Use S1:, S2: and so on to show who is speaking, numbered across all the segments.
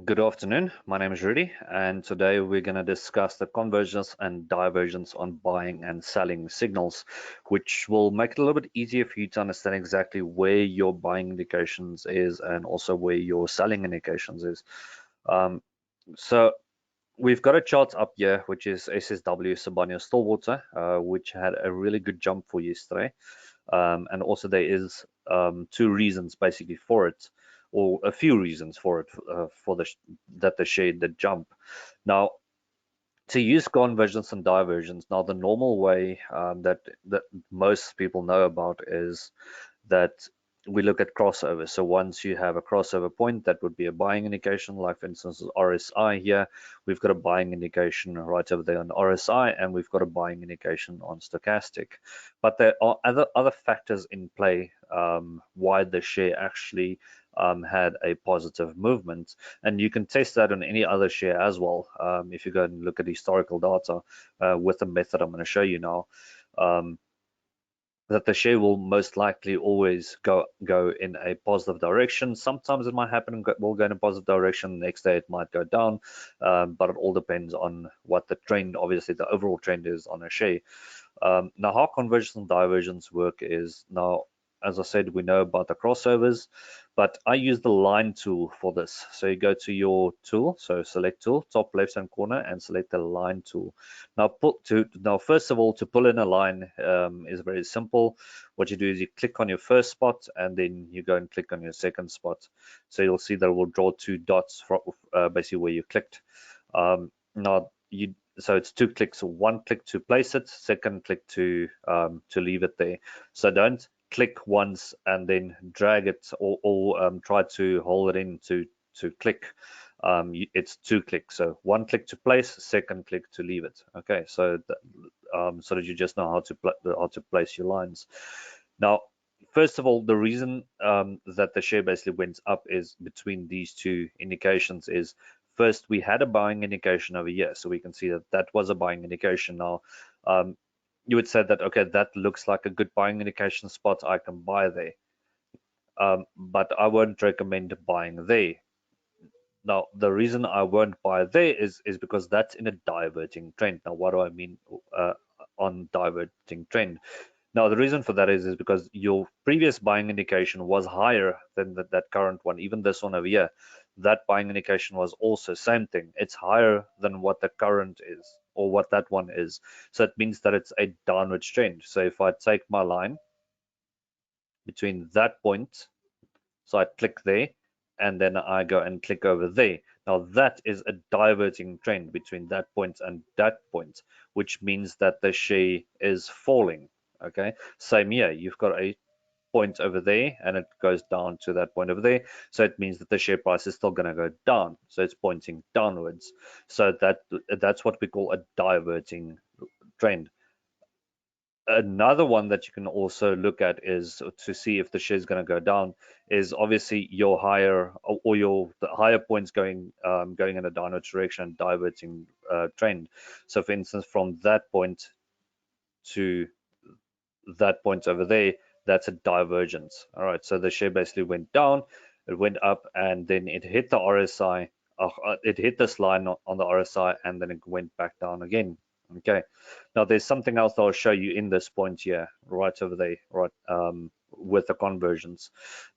S1: Good afternoon. My name is Rudy, and today we're going to discuss the convergence and divergence on buying and selling signals, which will make it a little bit easier for you to understand exactly where your buying indications is and also where your selling indications is. So we've got a chart up here, which is SSW Sibanye Stillwater, which had a really good jump for yesterday. And also there is two reasons basically for it, or a few reasons for it, that the share did jump. Now, to use convergence and divergence, now the normal way that most people know about is that we look at crossover. So once you have a crossover point, that would be a buying indication, like for instance RSI here, we've got a buying indication right over there on RSI, and we've got a buying indication on stochastic. But there are other factors in play why the share actually had a positive movement, and you can test that on any other share as well. If you go and look at historical data with the method I'm going to show you now, that the share will most likely always go in a positive direction. Sometimes it might happen and will go in a positive direction. The next day it might go down, but it all depends on what the trend, obviously the overall trend is on a share. Now, how convergence and divergence work is, now, as I said, we know about the crossovers, but I use the line tool for this. So you go to your tool, so select tool, top left hand corner, and select the line tool. Now, first of all, to pull in a line is very simple. What you do is you click on your first spot, and then you go and click on your second spot. So you'll see that it will draw two dots from basically where you clicked. So it's two clicks, one click to place it, second click to leave it there. So don't click once and then drag it, or try to hold it in to click. It's two clicks, so one click to place, second click to leave it. Okay, so that you just know how to place your lines. Now, first of all, the reason that the share basically went up is between these two indications is, first, we had a buying indication over here, so we can see that that was a buying indication. Now, you would say that, okay, that looks like a good buying indication spot, I can buy there. But I won't recommend buying there. Now, the reason I won't buy there is because that's in a diverging trend. Now, what do I mean on diverging trend? Now, the reason for that is because your previous buying indication was higher than that current one, even this one over here. That buying indication was also same thing. It's higher than what the current is, or what that one is. So it means that it's a downward trend. So if I take my line between that point, so I click there, and then I go and click over there. Now that is a diverging trend between that point and that point, which means that the share is falling. Okay, same here, you've got a point over there and it goes down to that point over there, so it means that the share price is still going to go down, so it's pointing downwards. So that's what we call a diverging trend. Another one that you can also look at is to see if the share is going to go down is obviously your higher, or the higher points going in a downward direction, diverging trend. So for instance, from that point to that point over there, that's a divergence. All right, so the share basically went down, it went up, and then it hit the RSI, it hit this line on the RSI, and then it went back down again. Okay, now there's something else that I'll show you in this point here, right over there, right, with the convergence.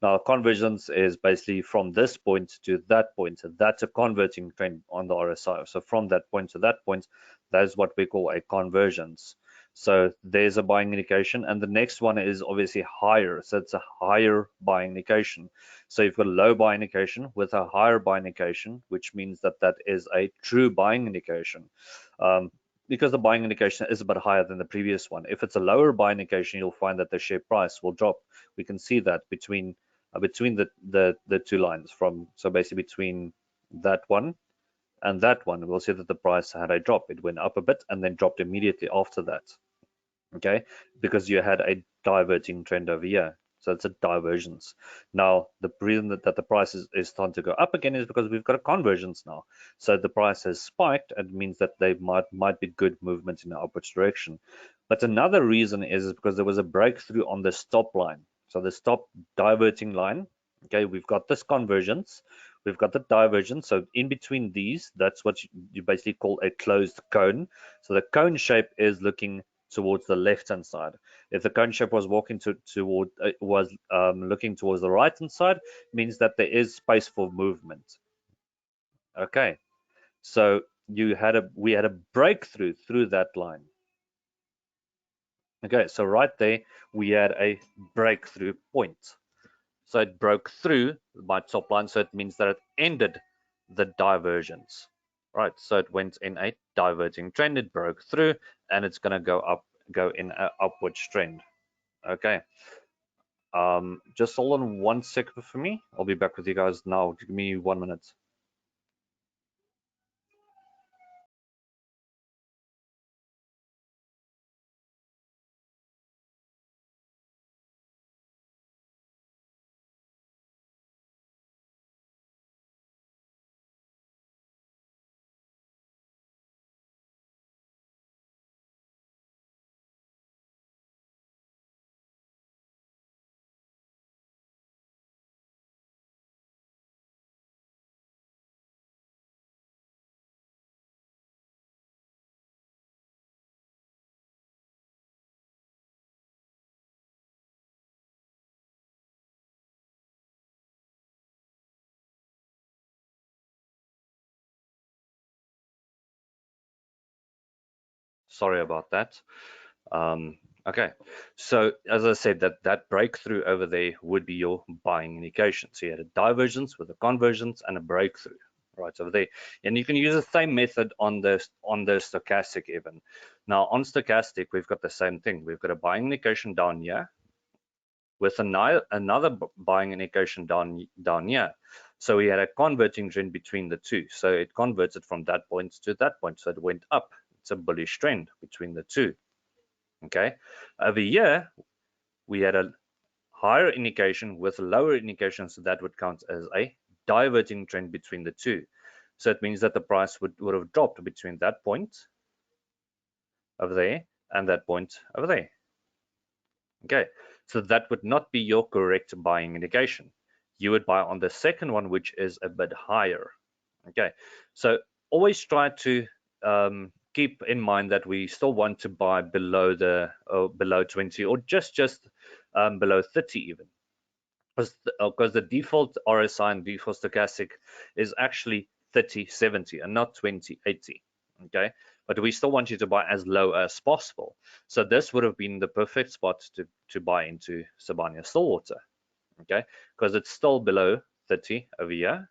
S1: Now, convergence is basically from this point to that point. That's a converting trend on the RSI. So from that point to that point, that is what we call a convergence. So there's a buying indication, and the next one is obviously higher. So it's a higher buying indication. So you've got a low buying indication with a higher buying indication, which means that that is a true buying indication. Because the buying indication is a bit higher than the previous one. If it's a lower buying indication, you'll find that the share price will drop. We can see that between the two lines, so basically between that one and that one, we'll see that the price had a drop. It went up a bit and then dropped immediately after that. Okay, because you had a diverging trend over here. So it's a divergence. Now, the reason that the price is starting to go up again is because we've got a convergence now. So the price has spiked, and it means that they might be good movement in the upwards direction. But another reason is because there was a breakthrough on the stop line. So the stop diverging line, okay, we've got this convergence, we've got the divergence. So in between these, that's what you basically call a closed cone. So the cone shape is looking towards the left-hand side. If the cone shape was walking looking towards the right-hand side, means that there is space for movement. Okay, so we had a breakthrough through that line. Okay, so right there we had a breakthrough point. So it broke through my top line, so it means that it ended the divergence. Right, so it went in a diverging trend, it broke through, and it's going to go in an upward trend. Okay, just hold on 1 second for me. I'll be back with you guys now. Give me 1 minute. Sorry about that. Okay, so as I said, that breakthrough over there would be your buying indication. So you had a divergence with a convergence and a breakthrough right over there, and you can use the same method on the stochastic even. Now on stochastic, we've got the same thing. We've got a buying indication down here with another buying indication down here. So we had a converging trend between the two. So it converted from that point to that point. So it went up. It's a bullish trend between the two. Okay, over here we had a higher indication with lower indication, so that would count as a diverging trend between the two. So it means that the price would have dropped between that point over there and that point over there. Okay, so that would not be your correct buying indication. You would buy on the second one, which is a bit higher. Okay, so always try to keep in mind that we still want to buy below below 20 or just below 30 even, because the default RSI and default stochastic is actually 30/70 and not 20/80. Okay, but we still want you to buy as low as possible. So this would have been the perfect spot to buy into Sibanye-Stillwater. Okay, because it's still below 30 over here.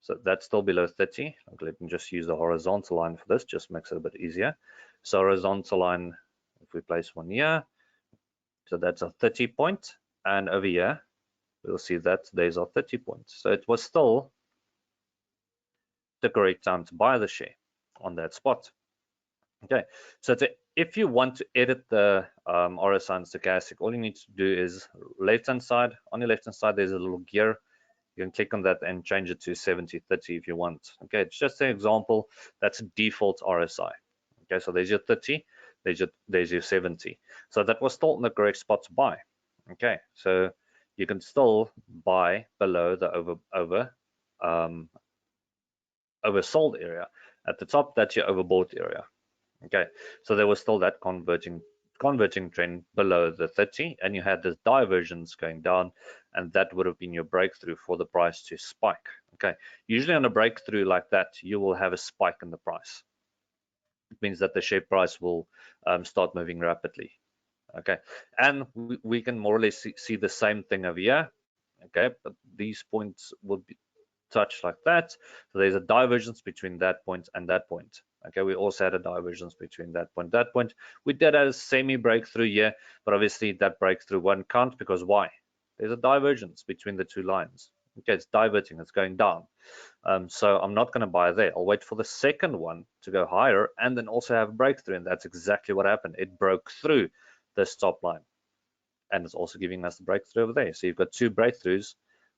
S1: So that's still below 30. Let me just use the horizontal line for this, just makes it a bit easier. So horizontal line, if we place one here, so that's a 30 point, and over here, we'll see that there's our 30 points. So it was still the correct time to buy the share on that spot. Okay, so if you want to edit the RSI and stochastic, all you need to do is left-hand side. On your left-hand side, there's a little gear. You can click on that and change it to 70/30 if you want. Okay, it's just an example. That's default RSI. Okay, so there's your 30, there's your 70. So that was still in the correct spot to buy. Okay, so you can still buy below the oversold area. At the top, that's your overbought area. Okay, so there was still that converging trend below the 30, and you had this divergence going down, and that would have been your breakthrough for the price to spike. Okay, usually on a breakthrough like that, you will have a spike in the price. It means that the share price will start moving rapidly. Okay, and we can more or less see the same thing over here. Okay, but these points will be touched like that. So there's a divergence between that point and that point. Okay, we also had a divergence between that point. We did a semi breakthrough here, but obviously that breakthrough won't count because why? There's a divergence between the two lines. Okay, it's diverging, it's going down. So I'm not going to buy there. I'll wait for the second one to go higher and then also have a breakthrough. And that's exactly what happened. It broke through the stop line. And it's also giving us the breakthrough over there. So you've got two breakthroughs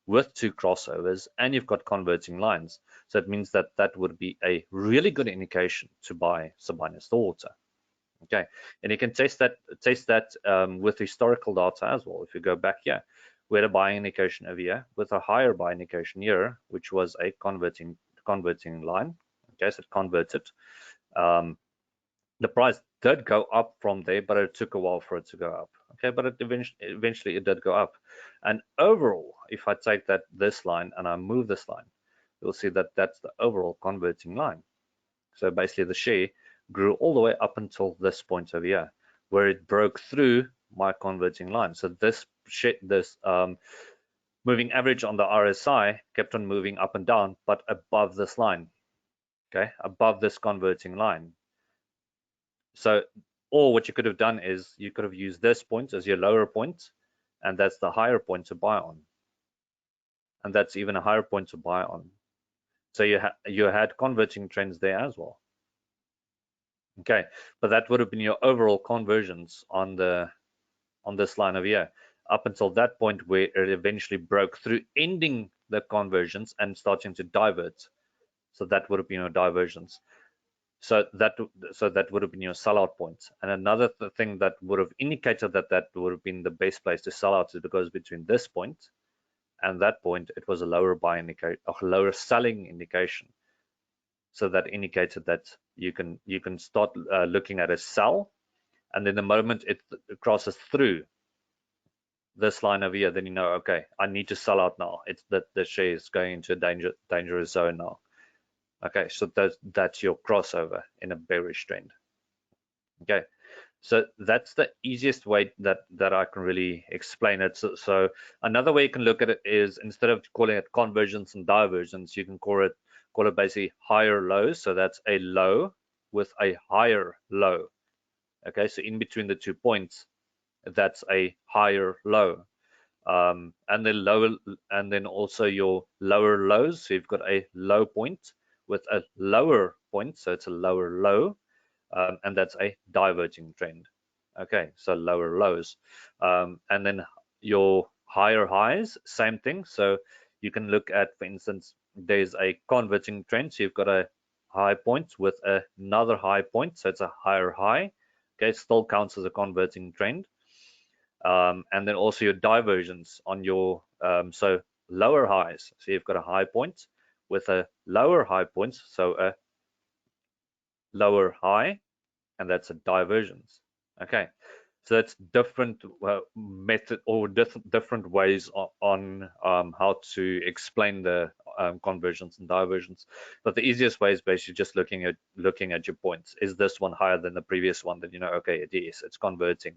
S1: with two crossovers, and you've got converging lines. So it means that that would be a really good indication to buy Sibanye-Stillwater. Okay, and you can test that with historical data as well. If you go back here, We had a buying indication over here with a higher buying indication here, which was a converting line. Okay, so it converted. The price did go up from there, but it took a while for it to go up. Okay, but it eventually it did go up. And overall, if I take this line and I move this line, you'll see that that's the overall converting line. So basically the share grew all the way up until this point over here, where it broke through my converting line. So this moving average on the RSI kept on moving up and down, but above this line, okay, above this converting line. So, or what you could have done is you could have used this point as your lower point, and that's the higher point to buy on. And that's even a higher point to buy on. So you had converging trends there as well. Okay, but that would have been your overall conversions on this line over here, up until that point where it eventually broke through, ending the conversions and starting to divert. So that would have been your divergence. So that would have been your sellout point. And another thing that would have indicated that would have been the best place to sell out is because between this point and that point, it was a lower buy indicator, a lower selling indication. So that indicated that you can start looking at a sell, and then the moment it crosses through this line over here, then you know, okay, I need to sell out now. It's that the share is going into a dangerous zone now. Okay, so that's your crossover in a bearish trend. Okay, so that's the easiest way that I can really explain it. So another way you can look at it is, instead of calling it convergence and divergence, you can call it basically higher lows. So that's a low with a higher low. Okay, so in between the 2 points, that's a higher low. And then also your lower lows. So you've got a low point with a lower point, so it's a lower low, and that's a diverging trend. Okay, so lower lows, and then your higher highs, same thing. So you can look at, for instance, there's a converging trend. So you've got a high point with another high point, so it's a higher high. Okay, it still counts as a converging trend. And then also your divergence on your so lower highs. So you've got a high point with a lower high point, so a lower high, and that's a divergence. Okay, so that's different method or different ways on how to explain the convergence and divergence. But the easiest way is basically just looking at your points. Is this one higher than the previous one? Then you know, okay, it is. It's converting.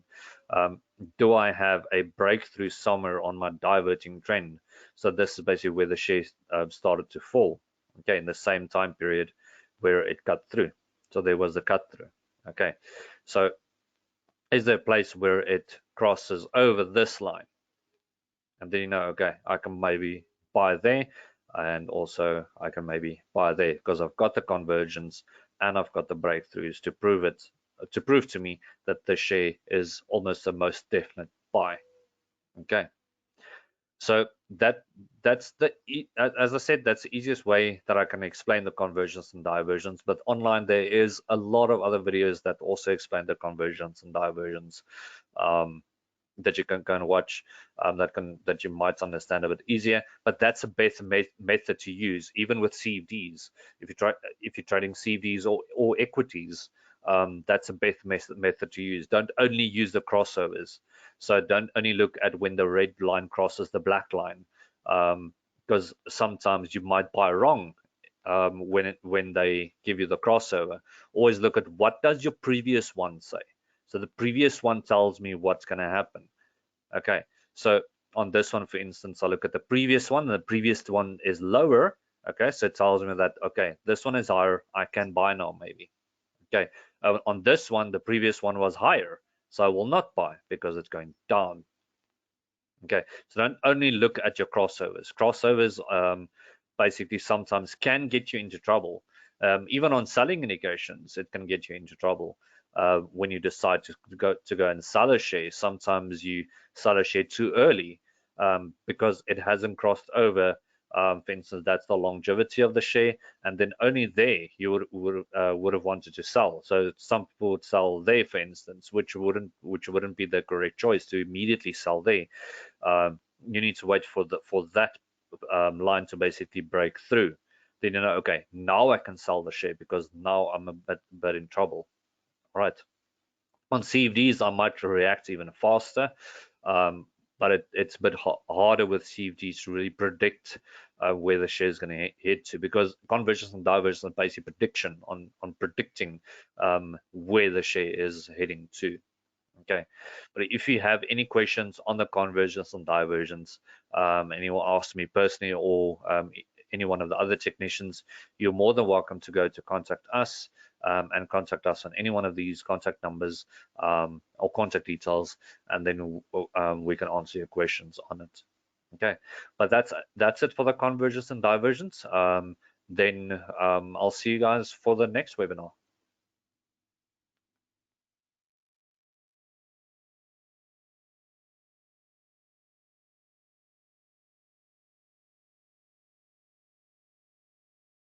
S1: Do I have a breakthrough somewhere on my diverging trend? So this is basically where the share started to fall. Okay, in the same time period where it cut through. So there was a cut through. Okay, so is there a place where it crosses over this line? And then you know, okay, I can maybe buy there, and also I can maybe buy there because I've got the convergence and I've got the breakthroughs to prove to me that the share is almost the most definite buy. Okay, so that's as I said, that's the easiest way that I can explain the convergence and divergence. But online there is a lot of other videos that also explain the convergence and divergence, that you can go and watch, that you might understand a bit easier. But that's a better method to use, even with CFDs. If you're trading CFDs or equities, that's a better method to use. Don't only use the crossovers. So don't only look at when the red line crosses the black line, because sometimes you might buy wrong when they give you the crossover. Always look at what does your previous one say. So the previous one tells me what's going to happen. Okay, so on this one, for instance, I look at the previous one, and the previous one is lower. Okay, so it tells me that, okay, this one is higher, I can buy now maybe. Okay, on this one, the previous one was higher, so I will not buy because it's going down. Okay, so don't only look at your crossovers. Crossovers basically sometimes can get you into trouble. Even on selling indications, it can get you into trouble. When you decide to go and sell a share, sometimes you sell a share too early because it hasn't crossed over. For instance, that's the longevity of the share, and then only there you would have wanted to sell. So some people would sell there, for instance, which wouldn't be the correct choice to immediately sell there. you need to wait for that line to basically break through. Then you know, okay, now I can sell the share because now I'm a bit in trouble. All right. On CFDs, I might react even faster, um, but it's a bit harder with CFDs to really predict where the share is going to head to, because convergence and divergence is basically prediction on predicting where the share is heading to. Okay, but if you have any questions on the convergence and divergence, and you will ask me personally or any one of the other technicians, you're more than welcome to go to contact us and contact us on any one of these contact numbers or contact details, and then we can answer your questions on it. Okay, but that's it for the convergence and divergence. Then I'll see you guys for the next webinar.